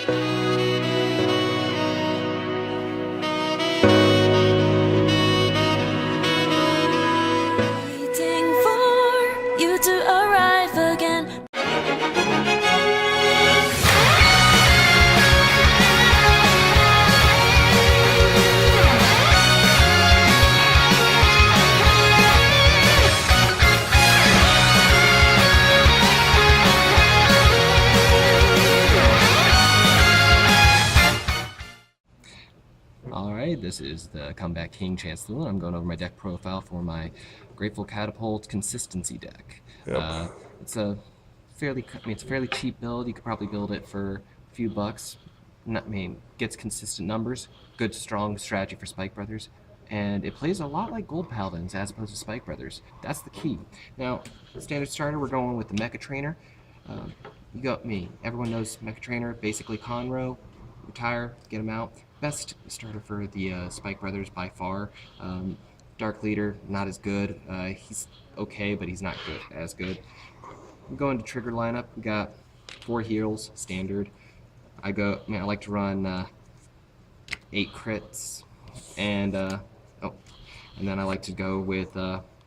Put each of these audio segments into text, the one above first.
Waiting for you to arrive again. Alright, this is the Comeback King Chancellor. I'm going over my deck profile for my Grateful Catapult Consistency deck. Yep. It's a fairly cheap build. You could probably build it for a few bucks. Gets consistent numbers, good strong strategy for Spike Brothers, and it plays a lot like Gold Paladins as opposed to Spike Brothers. That's the key. Now, standard starter, we're going with the Mecha Trainer. You got me. Everyone knows Mecha Trainer, basically Conroe. Retire, get him out. Best starter for the Spike Brothers by far. Dark Leader, not as good. He's okay, but he's not as good. We go into trigger lineup. We got 4 heals, standard. I like to run 8 crits, and then I like to go with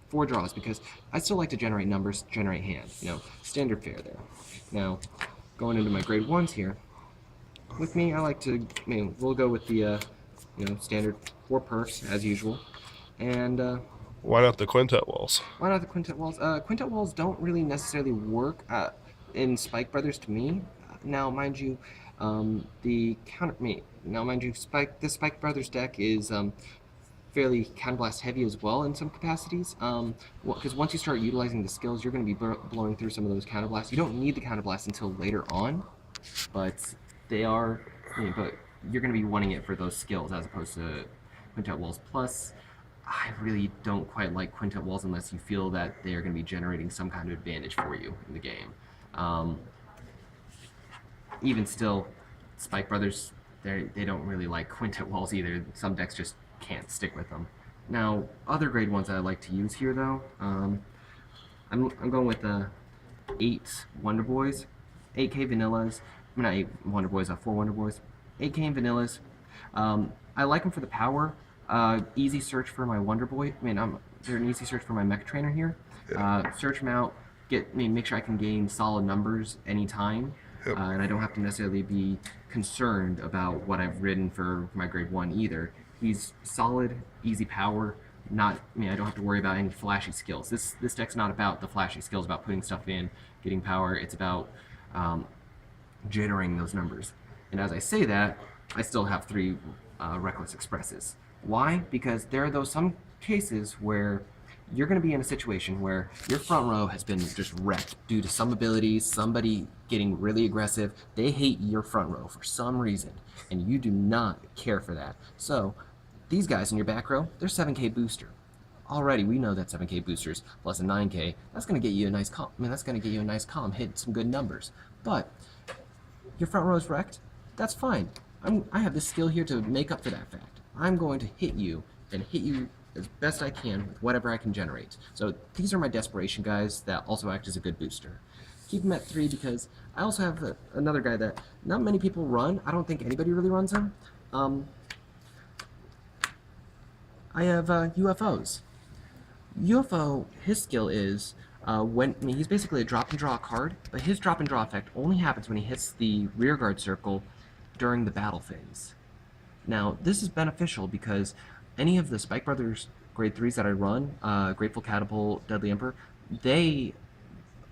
4 draws because I still like to generate numbers, generate hand. Standard fare there. Now, going into my grade 1s here. With me, I like to, we'll go with the, standard 4 perks, as usual. And, Why not the quintet walls? Why not the quintet walls? Quintet walls don't really necessarily work in Spike Brothers to me. Now, mind you, this Spike Brothers deck is, fairly counterblast heavy as well in some capacities. Because once you start utilizing the skills, you're going to be blowing through some of those counterblasts. You don't need the counterblast until later on, but they are, but you're going to be wanting it for those skills as opposed to quintet walls. Plus, I really don't quite like quintet walls unless you feel that they are going to be generating some kind of advantage for you in the game. Even still, Spike Brothers, they don't really like quintet walls either. Some decks just can't stick with them. Now, other grade ones that I like to use here though, I'm going with 8 Wonder Boys, 8K Vanillas. Not 8 Wonder Boys, 4 Wonder Boys. 8K and Vanillas. I like them for the power. Easy search for my Wonder Boy. They're an easy search for my Mecha Trainer here. Yeah. Search them out. Make sure I can gain solid numbers anytime. Yep. And I don't have to necessarily be concerned about what I've ridden for my grade 1 either. He's solid, easy power. I don't have to worry about any flashy skills. This deck's not about the flashy skills, about putting stuff in, getting power. It's about jittering those numbers. And as I say that, I still have 3 Reckless Expresses. Why? Because there are some cases where you're going to be in a situation where your front row has been just wrecked due to some abilities, somebody getting really aggressive. They hate your front row for some reason, and you do not care for that. So these guys in your back row, they're 7K booster. Already, we know that 7K boosters plus a 9K, that's going to get you a nice column, hit some good numbers. But your front row is wrecked, that's fine. I have this skill here to make up for that fact. I'm going to hit you and hit you as best I can with whatever I can generate. So these are my desperation guys that also act as a good booster. Keep them at 3 because I also have another guy that not many people run. I don't think anybody really runs him. I have UFOs. UFO, his skill is he's basically a drop and draw card, but his drop and draw effect only happens when he hits the rearguard circle during the battle phase. Now, this is beneficial because any of the Spike Brothers grade 3s that I run, Grateful Catapult, Deadly Emperor, they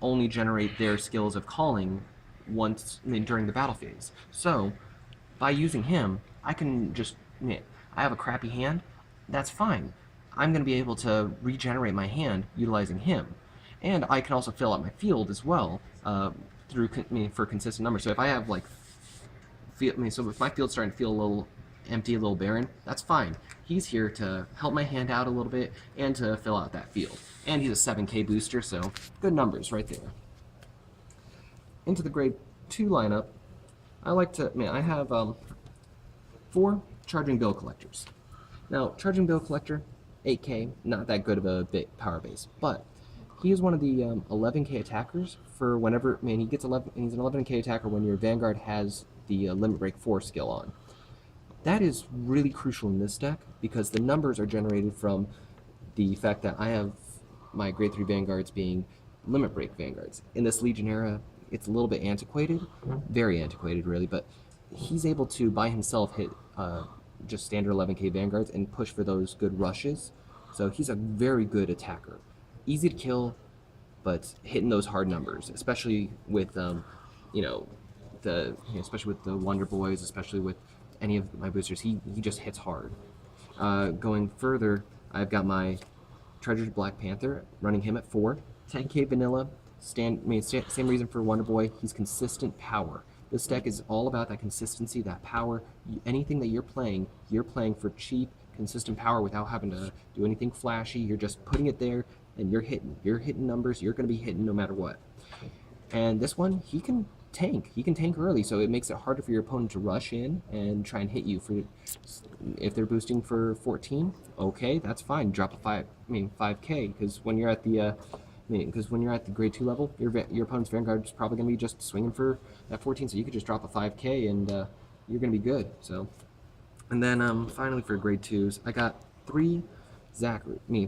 only generate their skills of calling during the battle phase. So, by using him, I can just, I have a crappy hand, that's fine. I'm going to be able to regenerate my hand utilizing him. And I can also fill out my field as well for consistent numbers. So if I have so if my field's starting to feel a little empty, a little barren, that's fine. He's here to help my hand out a little bit and to fill out that field. And he's a 7K booster, so good numbers right there. Into the grade 2 lineup, I have 4 Charging Bill Collectors. Now, Charging Bill Collector, 8K, not that good of a power base, but He is one of the 11k attackers for whenever. I mean, he gets 11. And he's an 11k attacker when your Vanguard has the Limit Break 4 skill on. That is really crucial in this deck because the numbers are generated from the fact that I have my grade 3 Vanguards being Limit Break Vanguards. In this Legion era, it's a little bit antiquated, very antiquated really, but he's able to by himself hit just standard 11k Vanguards and push for those good rushes. So he's a very good attacker. Easy to kill, but hitting those hard numbers, especially with especially with the Wonder Boys, especially with any of my boosters, he just hits hard. Going further, I've got my Treasured Black Panther, running him at 4. 10k vanilla, same reason for Wonder Boy, he's consistent power. This deck is all about that consistency, that power. Anything that you're playing for cheap, consistent power without having to do anything flashy. You're just putting it there, and you're hitting numbers, you're going to be hitting no matter what. And this one, he can tank early, so it makes it harder for your opponent to rush in and try and hit you. If they're boosting for 14, okay, that's fine. Drop a 5k, because when you're at the grade 2 level, your opponent's Vanguard is probably going to be just swinging for that 14, so you could just drop a 5k and you're going to be good. So, and then finally for grade 2s, I got 3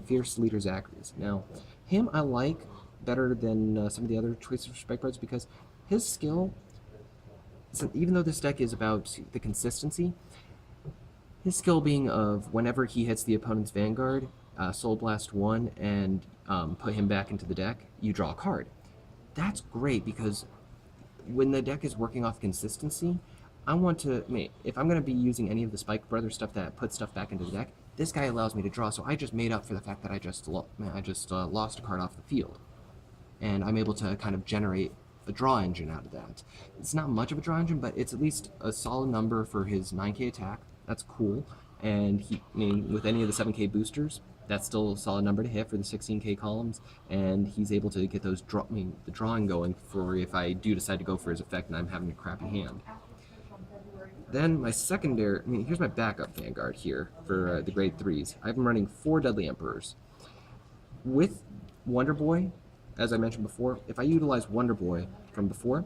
Fierce Leader Zachary's. Now, him I like better than some of the other choices for Spike Birds because his skill, so even though this deck is about the consistency, his skill being of whenever he hits the opponent's Vanguard, Soul Blast 1 and put him back into the deck, you draw a card. That's great because when the deck is working off consistency, if I'm going to be using any of the Spike Brothers stuff that puts stuff back into the deck, this guy allows me to draw, so I just made up for the fact that I just lost a card off the field. And I'm able to kind of generate a draw engine out of that. It's not much of a draw engine, but it's at least a solid number for his 9k attack. That's cool. And with any of the 7k boosters, that's still a solid number to hit for the 16k columns. And he's able to get those the drawing going for if I do decide to go for his effect and I'm having a crappy hand. Then my secondary, here's my backup Vanguard here for the grade 3s. I've been running 4 Deadly Emperors. With Wonder Boy, as I mentioned before, if I utilize Wonder Boy from before,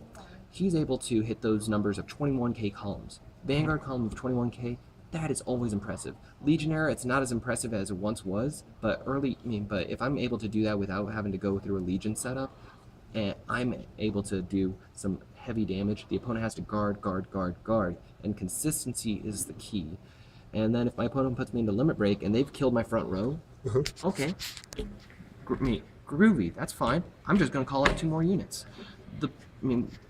he's able to hit those numbers of 21k columns. Vanguard column of 21k, that is always impressive. Legionnaire, it's not as impressive as it once was, but but if I'm able to do that without having to go through a Legion setup, and I'm able to do some heavy damage, the opponent has to guard, and consistency is the key. And then if my opponent puts me into Limit Break and they've killed my front row, okay, groovy, that's fine. I'm just going to call out 2 more units.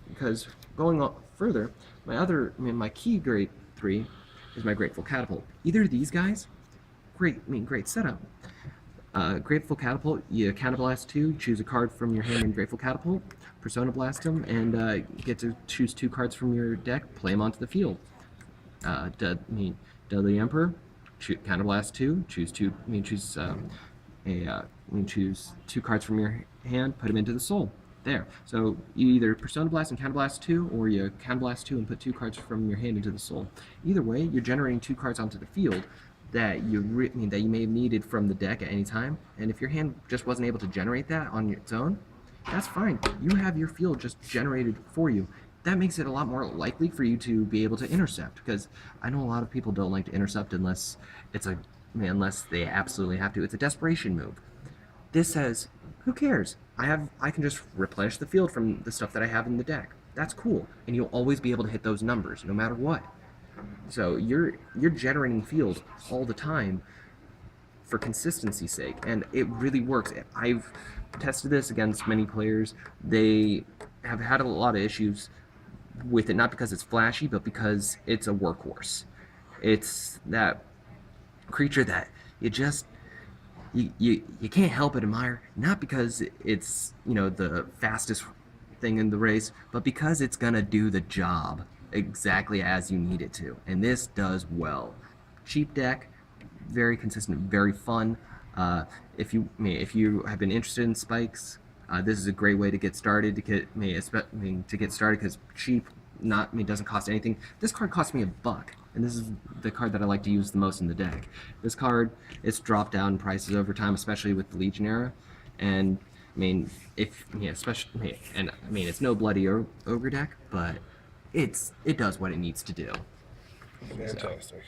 Because going on further, my key grade 3 is my Grateful Catapult. Either of these guys, great setup. Grateful Catapult, you Counterblast 2, choose a card from your hand in Grateful Catapult, Persona Blast them, and get to choose 2 cards from your deck, play them onto the field. Deadly Emperor, Counterblast 2, choose 2 cards from your hand, put them into the soul. There. So you either Persona Blast and Counterblast 2, or you Counterblast 2 and put 2 cards from your hand into the soul. Either way, you're generating 2 cards onto the field that you may have needed from the deck at any time. And if your hand just wasn't able to generate that on its own, that's fine. You have your field just generated for you. That makes it a lot more likely for you to be able to intercept, because I know a lot of people don't like to intercept unless they absolutely have to. It's a desperation move. This says, who cares? I can just replenish the field from the stuff that I have in the deck. That's cool, and you'll always be able to hit those numbers no matter what. So you're generating field all the time for consistency's sake, and it really works. I've tested this against many players. They have had a lot of issues with it, not because it's flashy, but because it's a workhorse. It's that creature that you can't help but admire, not because it's the fastest thing in the race, but because it's gonna do the job exactly as you need it to, and this does well. Cheap deck, very consistent, very fun. If you have been interested in spikes, this is a great way to get started. Because cheap, doesn't cost anything. This card cost me $1, and this is the card that I like to use the most in the deck. This card, it's dropped down in prices over time, especially with the Legion era, and I mean, especially, and I mean, it's no bloody ogre deck, but it does what it needs to do. Fantastic.